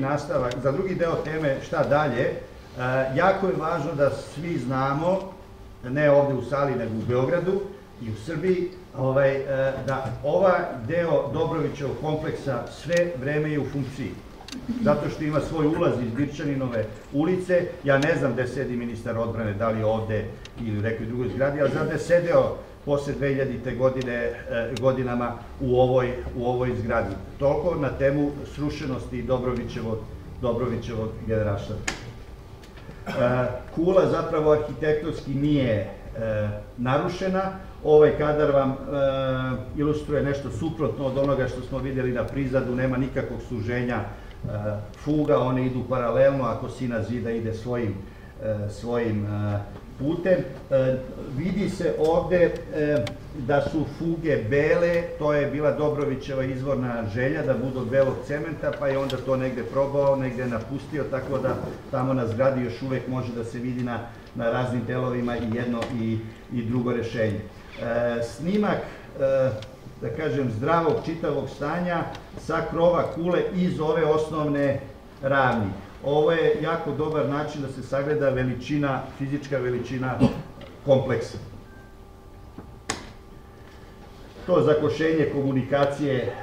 nastavak, za drugi deo teme šta dalje, jako je važno da svi znamo, ne ovde u sali, nego u Beogradu i u Srbiji, da ova deo Dobrovićevog kompleksa sve vreme je u funkciji. Zato što ima svoj ulaz iz Birčaninove ulice. Ja ne znam gde sedi ministar odbrane, da li ovde ili u nekoj drugoj zgradi, ali znam da je sedeo posle 2000. godinama u ovoj zgradi. Toliko na temu srušenosti Dobrovićevog generalštaba. Kula zapravo arhitektonski nije narušena. Ovaj kadar vam ilustruje nešto suprotno od onoga što smo vidjeli na prizadu, nema nikakvog suženja fuga, one idu paralelno, ako sina zida ide svojim putem. Vidi se ovde da su fuge bele, to je bila Dobrovićeva izvorna želja da budu od belog cementa, pa je onda to negde probao, negde napustio, tako da tamo na zgradi još uvek može da se vidi na raznim delovima i jedno i drugo rešenje. Snimak, da kažem, zdravog, čitavog stanja sa krova kule iz ove osnovne ravni. Ovo je jako dobar način da se sagleda veličina, fizička veličina kompleksa. To zakošenje komunikacije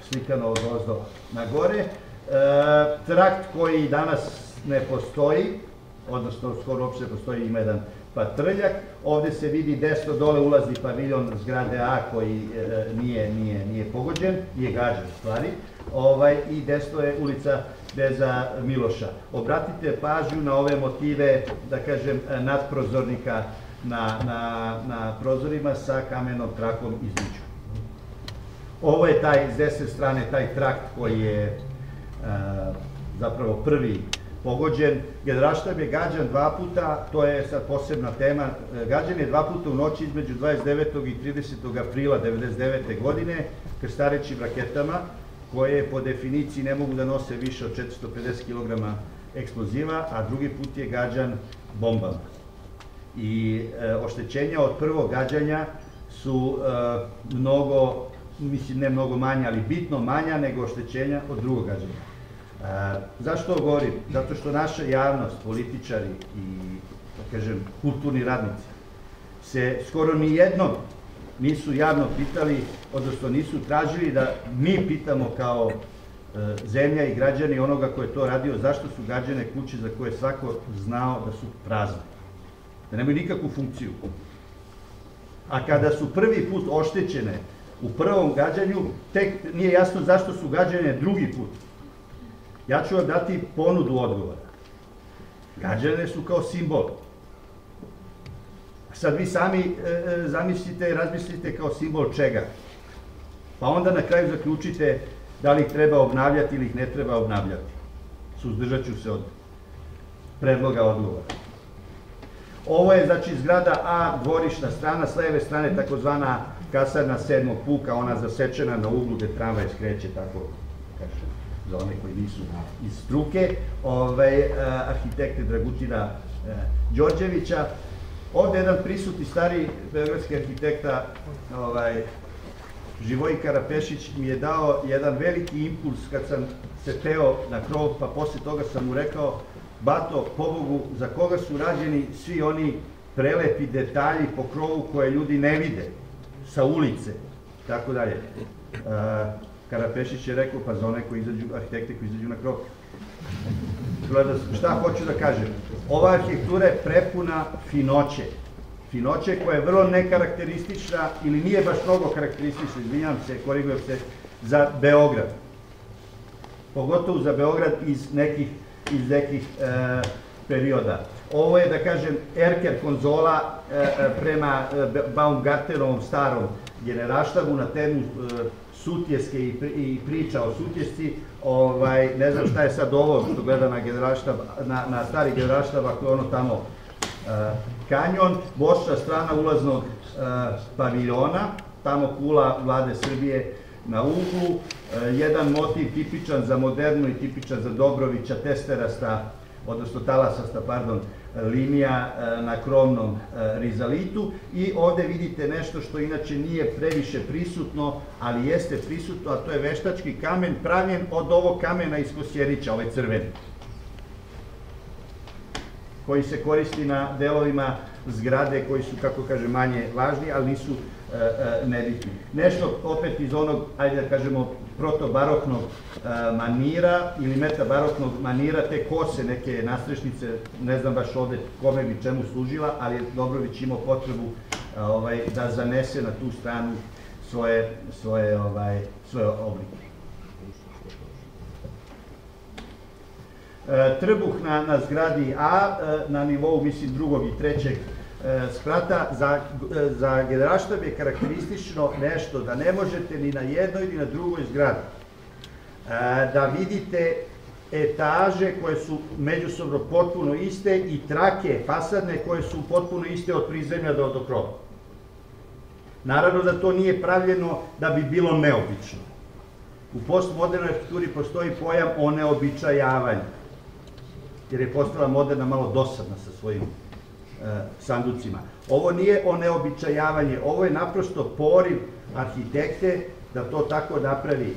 slikano od ozdo na gore. Trakt koji danas ne postoji, odnosno skoro uopšte postoji, ima jedan patrljak. Ovde se vidi desno dole ulazni paviljon zgrade A koji nije pogođen, nije gađen u stvari, i desno je ulica Kneza Miloša. Obratite pažnju na ove motive, da kažem, nadprozornika na prozorima sa kamenom trakom između. Ovo je taj, s desne strane, taj trakt koji je zapravo prvi pogođen. Generalštab je gađan dva puta, to je sad posebna tema, gađan je dva puta u noći između 29. i 30. aprila 1999. godine krstarećim raketama, koje po definiciji ne mogu da nose više od 450 kg eksploziva, a drugi put je gađan bombama. I oštećenja od prvog gađanja su mnogo, mislim ne mnogo manja, ali bitno manja nego oštećenja od drugog gađanja. Zašto ovo govorim? Zato što naša javnost, političari i, da kažem, kulturni radnici se skoro nijednom nisu javno pitali, odnosno nisu tražili da mi pitamo kao zemlja i građani onoga ko je to radio, zašto su gađane kuće za koje svako znao da su prazne, da nemaju nikakvu funkciju. A kada su prvi put oštećene u prvom gađanju, tek nije jasno zašto su gađane drugi put. Ja ću vam dati ponudu odgovora. Gađane su kao simbol. Sad vi sami zamislite i razmislite kao simbol čega. Pa onda na kraju zaključite da li ih treba obnavljati ili ih ne treba obnavljati. Suzdržat ću se od predloga odgovora. Ovo je, znači, zgrada A, dvorišna strana, s leve strane takozvana kasarna 7. puka, ona zasečena na uglu gde tramvaj skreće, tako kažem, za one koji nisu iz struke, arhitekte Dragutina Đorđevića. Ovde jedan prisutni stari beogradski arhitekta Živojin Karapešić mi je dao jedan veliki impuls kad sam se teo na krov, pa posle toga sam mu rekao: Bato, pobogu, za koga su rađeni svi oni prelepi detalji po krovu koje ljudi ne vide sa ulice, tako dalje. Karapešić je rekao: pa za one koji izađu, arhitekte koji izađu na krov. Šta hoću da kažem? Ova arhitektura je prepuna finoće. Finoće koja je vrlo nekarakteristična ili nije baš mnogo karakteristična, izvinjam se, korigujem se, za Beograd. Pogotovo za Beograd iz nekih perioda. Ovo je, da kažem, erker konzola prema Baumgartenovom starom generalštabu na temu Sutjeske i priča o Sutjesci. Ne znam šta je sad ovo što gleda na stari generalštab, ako je ono tamo kanjon, bočna strana ulaznog paviljona, tamo kula Vlade Srbije na uglu, jedan motiv tipičan za modernu i tipičan za Dobrovića, testerasta, odnosno talasasta, pardon, linija na krovnom rizalitu i ovde vidite nešto što inače nije previše prisutno, ali jeste prisutno, a to je veštački kamen pravljen od ovog kamena iz Kosjerića, ovaj crveni, koji se koristi na delovima zgrade koji su, kako kaže, manje važni, ali nisu nebitni. Nešto opet iz onog, ajde da kažemo, protobaroknog manira ili metabaroknog manira, te kose, neke nastrešnice, ne znam baš ovde kome bi čemu služila, ali je Dobrović imao potrebu da zanese na tu stranu svoje oblike. Trbuh na zgradi A, na nivou, mislim, drugog i trećeg sprata, za Generalštab je karakteristično nešto da ne možete ni na jednoj ni na drugoj zgradi da vidite etaže koje su međusobno potpuno iste i trake fasadne koje su potpuno iste od prizemlja do krova. Naravno da to nije pravljeno da bi bilo neobično. U postmodernoj arhitekturi postoji pojam oneobičajavanju, jer je postala moderna malo dosadna sa svojim sanducima. Ovo nije oneobičajavanje, ovo je naprosto poriv arhitekte da to tako napravi.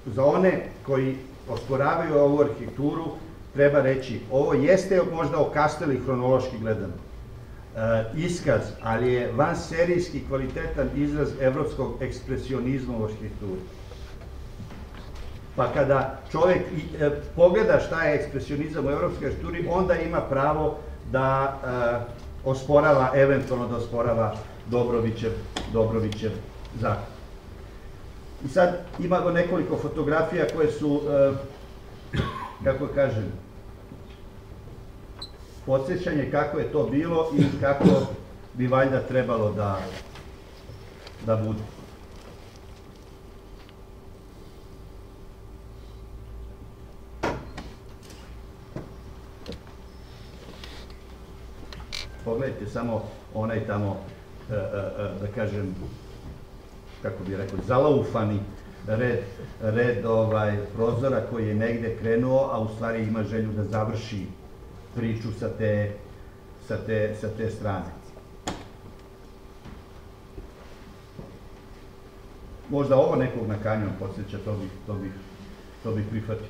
Za one koji osporavaju ovu arhitekturu treba reći, ovo jeste možda okastali hronološki gledano iskaz, ali je vanserijski kvalitetan izraz evropskog ekspresionizma u arhitekturi. Pa kada čovek pogleda šta je ekspresionizam u evropskoj arhitekturi, onda ima pravo da osporava, eventualno da osporava Dobrovićev zakon. I sad imamo nekoliko fotografija koje su, kako kažem, podsjećanje kako je to bilo i kako bi valjda trebalo da bude. Pogledajte samo onaj tamo, da kažem, kako bih rekao, zalaufani red prozora koji je negde krenuo, a u stvari ima želju da završi priču sa te strane. Možda ovo nekog na kanjon podsjeća, to bih prihvatio.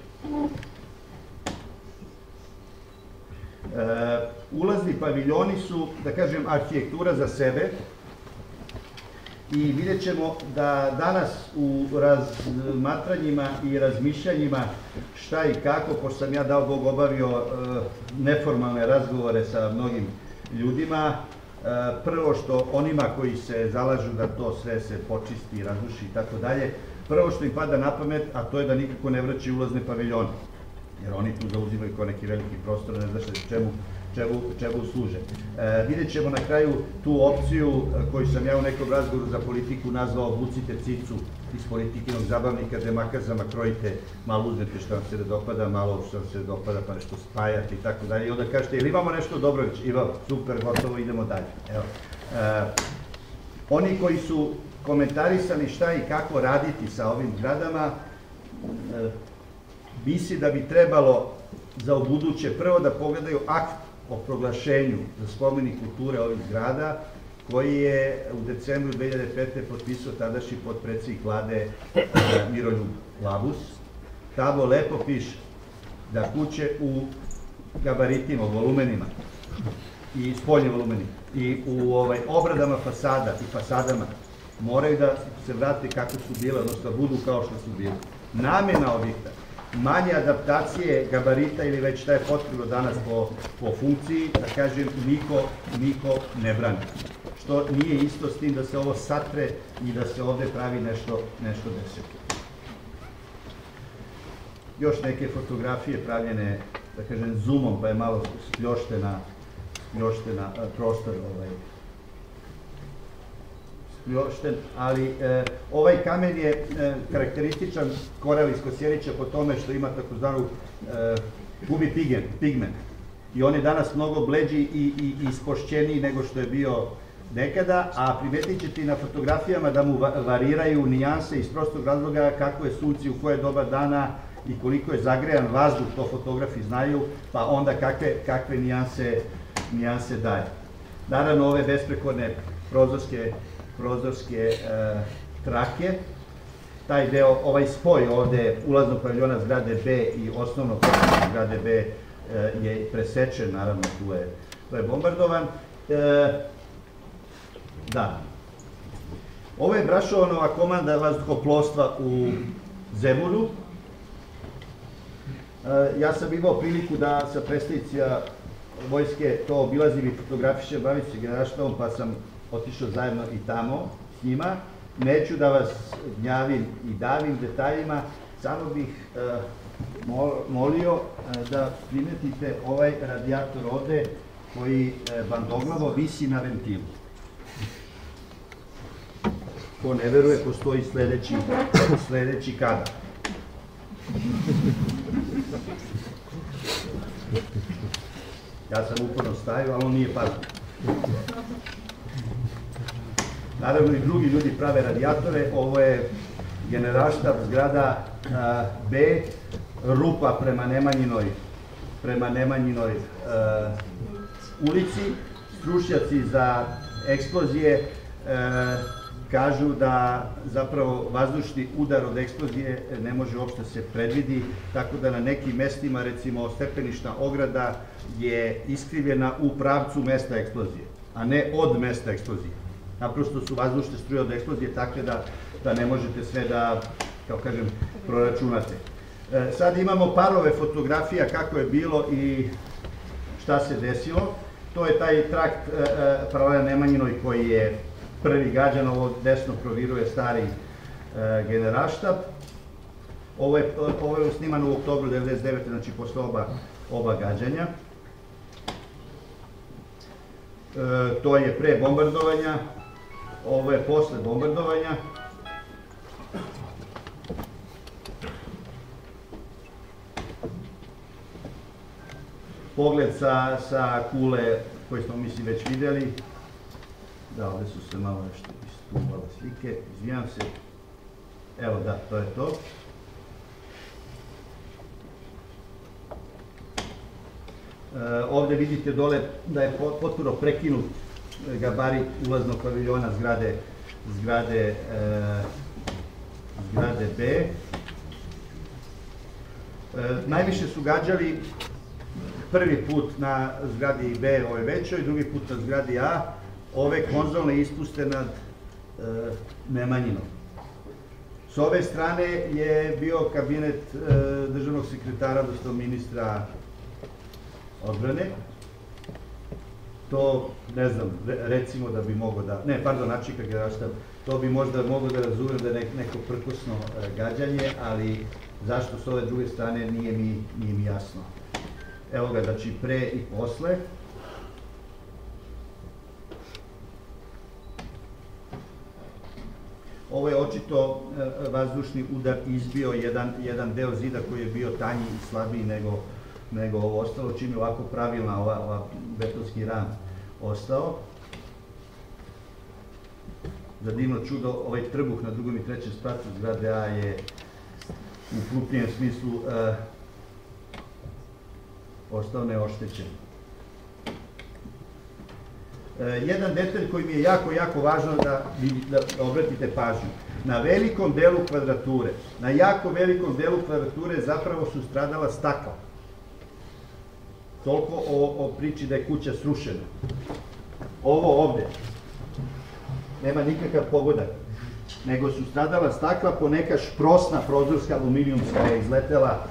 Ulazni paviljoni su, da kažem, arhitektura za sebe i vidjet ćemo da danas u razmatranjima i razmišljanjima šta i kako, pošto sam ja, dao Bog, obavio neformalne razgovore sa mnogim ljudima, prvo što onima koji se zalažu da to sve se počisti, razruši i tako dalje, prvo što im pada na pamet, a to je da nikako ne vraćaju ulazne paviljone, jer oni tu zauzimaju kao neki veliki prostor, ne znaš čemu služe. Vidjet ćemo na kraju tu opciju koju sam ja u nekom razgovoru za politiku nazvao obucite cicu iz politikinog zabavnika, gde makazama krojite, malo uzmete što vam se ne dopada, malo što vam se ne dopada, pa nešto spajate i tako dalje. I onda kažete, ili imamo nešto Dobrović? Imamo, super, gotovo, idemo dalje. Oni koji su komentarisali šta i kako raditi sa ovim zgradama, misli da bi trebalo za ubuduće prvo da pogledaju akt o proglašenju za spomenik kulture ovih zgrada, koji je u decembru 2005. potpisao tadašnji potpredsednik vlade Miroljub Labus. Tamo lepo piše da kuće u gabaritima, u volumenima i spoljnim volumenima i u obradama fasada i fasadama moraju da se vrate kako su bile, odnosno da budu kao što su bile. Namena objekta, manje adaptacije gabarita ili već šta je potrebno danas po funkciji, da kažem, niko ne brani. Što nije isto s tim da se ovo satre i da se ovde pravi nešto deseto. Još neke fotografije pravljene, da kažem, zoomom, pa je malo spljoštena prostor spljošten, ali ovaj kamen je karakterističan korel iz Kosjerića po tome što ima takozvanu gubi pigment i on je danas mnogo bleđi i ispošćeniji nego što je bio nekada, a primetit ćete i na fotografijama da mu variraju nijanse iz prostog razloga kako je sunce, u koje doba dana i koliko je zagrejan vazduh, to fotografi znaju, pa onda kakve nijanse daje. Naravno, ove besprekorne prozorske trake, taj deo, ovaj spoj ovde ulaznog paviljona zgrade B i osnovnog paviljona zgrade B je presečen, naravno, tu je bombardovan. Da. Ovo je Brašovanova komanda vazduhoplovstva u Zemunu. Ja sam imao priliku da sa predstavnicima vojske to obilazim i fotografišem, bavim se Generalštabom, pa sam otišao zajedno i tamo s njima. Neću da vas gnjavim i davim detaljima, samo bih molio da primetite ovaj radijator ovde koji bandoglavo visi na ventilu. Ko ne veruje, postoji sledeći kadar. Ja sam uporno stavio, ali on nije pazio. Naravno i drugi ljudi prave radijatore, ovo je Generalštab, zgrada B, rupa prema Nemanjinoj ulici. Stručnjaci za eksplozije kažu da zapravo vazdušni udar od eksplozije ne može uopšte se predvidi, tako da na nekim mestima, recimo stepenišna ograda, je iskrivljena u pravcu mesta eksplozije, a ne od mesta eksplozije. Naprosto su vazdušne struje od eksplozije takve da ne možete sve da, kao kažem, proračunate. Sad imamo parove fotografija kako je bilo i šta se desilo. To je taj trakt paralelno Nemanjinoj koji je prvi gađan, ovo desno proviruje stari Generalštab. Ovo je snimano u oktobru 1999. znači posle oba gađanja. To je pre bombardovanja, ovo je posle bombardovanja. Pogled sa kule koje smo, mislim, već videli. Da, ovde su se malo nešto istumbale slike, izvijam se. Evo, da, to je to. Ovde vidite dole da je potpuno prekinut gabarit ulaznog paviljona zgrade B. Najviše su gađali prvi put na zgradi B, ovoj većoj, drugi put na zgradi A, ove konzolne ispuste nad Nemanjinom. S ove strane je bio kabinet državnog sekretara, odnosno ministra odbrane. To, ne znam, recimo da bi mogo da, ne, pardon, načelnika Generalštaba, to bi možda mogo da razumem da je neko prkosno gađanje, ali zašto s ove druge strane nije mi jasno. Evo ga, znači pre i posle. Ovo je očito vazdušni udar izbio jedan deo zida koji je bio tanji i slabiji nego ovo ostalo, čim je ovako pravilna ova betonski ram ostao. Za divno čudo, ovaj trbuh na drugom i trećem spratu zgrade A je u krupnijem smislu ostao neoštećen. Jedan detalj koji mi je jako važno da obratite pažnju. Na velikom delu kvadrature, na jako velikom delu kvadrature zapravo su stradala stakla. Toliko o priči da je kuća srušena. Ovo ovde nema nikakav pogodak, nego su stradala stakla, poneka šprosna prozorska aluminijumska je izletela